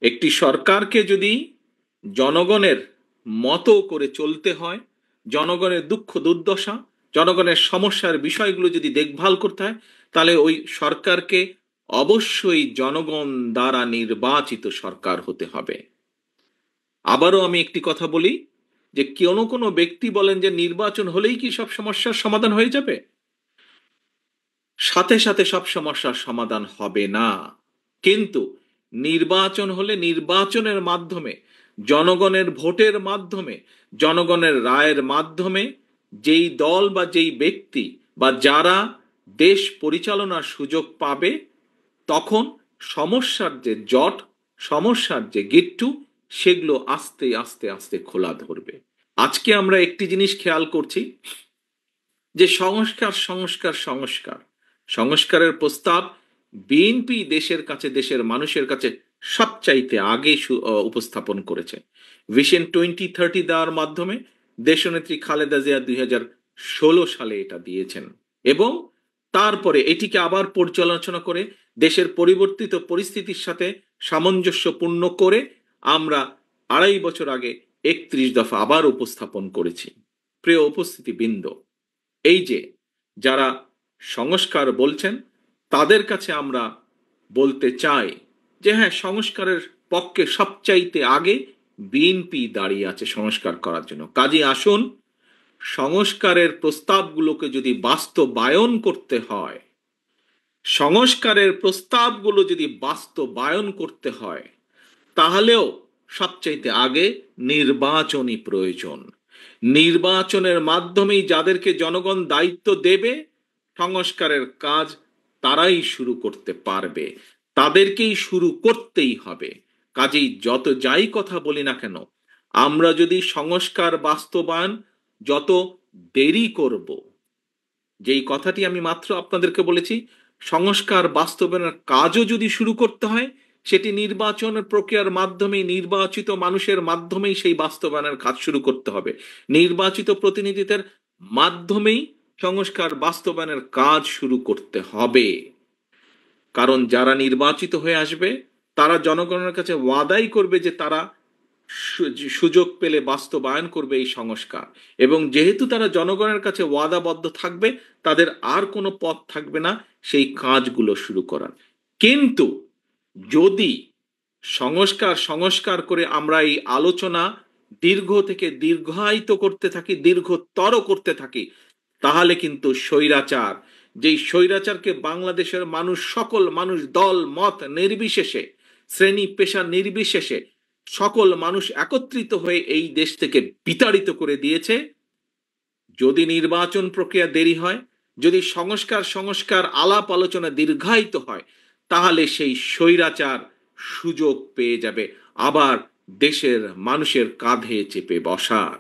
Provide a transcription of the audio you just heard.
একটি সরকারকে যদি জনগণের মতো করে চলতে হয়, জনগণের দুঃখ দুর্দশা, জনগণের সমস্যার বিষয়গুলো যদি দেখভাল করতে হয়, তাহলে ওই সরকারকে অবশ্যই জনগণ দ্বারা নির্বাচিত সরকার হতে হবে। আবারও আমি একটি কথা বলি, যে কোনো কোনো ব্যক্তি বলেন যে নির্বাচন হলেই কি সব সমস্যার সমাধান হয়ে যাবে? সাথে সাথে সব সমস্যার সমাধান হবে না, কিন্তু নির্বাচন হলে নির্বাচনের মাধ্যমে, জনগণের ভোটের মাধ্যমে, জনগণের রায়ের মাধ্যমে যেই দল বা যেই ব্যক্তি বা যারা দেশ পরিচালনার সুযোগ পাবে, তখন সমস্যার যে জট, সমস্যার যে গিট্টু, সেগুলো আস্তে আস্তে আস্তে খোলা ধরবে। আজকে আমরা একটি জিনিস খেয়াল করছি, যে সংস্কার সংস্কার সংস্কার সংস্কারের প্রস্তাব বিএনপি দেশের কাছে, দেশের মানুষের কাছে সবচাইতে আগে উপস্থাপন করেছে। ভিশন 2030 দেওয়ার মাধ্যমে দেশনেত্রী খালেদা জিয়া 2016 সালে এটা দিয়েছেন, এবং তারপরে এটিকে আবার পর্যালোচনা করে দেশের পরিবর্তিত পরিস্থিতির সাথে সামঞ্জস্যপূর্ণ করে আমরা 2.5 বছর আগে 31 দফা আবার উপস্থাপন করেছি। প্রিয় উপস্থিতিবৃন্দ, এই যে যারা সংস্কার বলছেন, তাদের কাছে আমরা বলতে চাই যে হ্যাঁ, সংস্কারের পক্ষে সবচাইতে আগে বিএনপি দাঁড়িয়ে আছে সংস্কার করার জন্য। কাজে আসুন, সংস্কারের প্রস্তাবগুলোকে যদি বাস্তবায়ন করতে হয়, সংস্কারের প্রস্তাবগুলো যদি বাস্তবায়ন করতে হয়, তাহলেও সবচাইতে আগে নির্বাচনই প্রয়োজন। নির্বাচনের মাধ্যমেই যাদেরকে জনগণ দায়িত্ব দেবে, সংস্কারের কাজ তারাই শুরু করতে পারবে, তাদেরকেই শুরু করতেই হবে। কাজেই যত যাই কথা বলি না কেন, আমরা যদি সংস্কার বাস্তবায়ন যত দেরি করব, যেই কথাটি আমি মাত্র আপনাদেরকে বলেছি, সংস্কার বাস্তবায়নের কাজও যদি শুরু করতে হয়, সেটি নির্বাচনের প্রক্রিয়ার মাধ্যমে, নির্বাচিত মানুষের মাধ্যমেই সেই বাস্তবায়নের কাজ শুরু করতে হবে। নির্বাচিত প্রতিনিধিদের মাধ্যমেই সংস্কার বাস্তবায়নের কাজ শুরু করতে হবে। কারণ যারা নির্বাচিত হয়ে আসবে, তারা জনগণের কাছে ওয়াদাই করবে যে তারা সুযোগ পেলে বাস্তবায়ন করবে এই সংস্কার, এবং যেহেতু তারা জনগণের কাছে ওয়াদাবদ্ধ থাকবে, তাদের আর কোনো পথ থাকবে না সেই কাজগুলো শুরু করার। কিন্তু যদি সংস্কার সংস্কার করে আমরা এই আলোচনা দীর্ঘ থেকে দীর্ঘায়িত করতে থাকি, দীর্ঘতর করতে থাকি, তাহলে কিন্তু স্বৈরাচার, যেই স্বৈরাচারকে বাংলাদেশের মানুষ, সকল মানুষ, দল মত নির্বিশেষে, শ্রেণী পেশা নির্বিশেষে সকল মানুষ একত্রিত হয়ে এই দেশ থেকে বিতাড়িত করে দিয়েছে, যদি নির্বাচন প্রক্রিয়া দেরি হয়, যদি সংস্কার সংস্কার আলাপ আলোচনা দীর্ঘায়িত হয়, তাহলে সেই স্বৈরাচার সুযোগ পেয়ে যাবে আবার দেশের মানুষের কাঁধে চেপে বসার।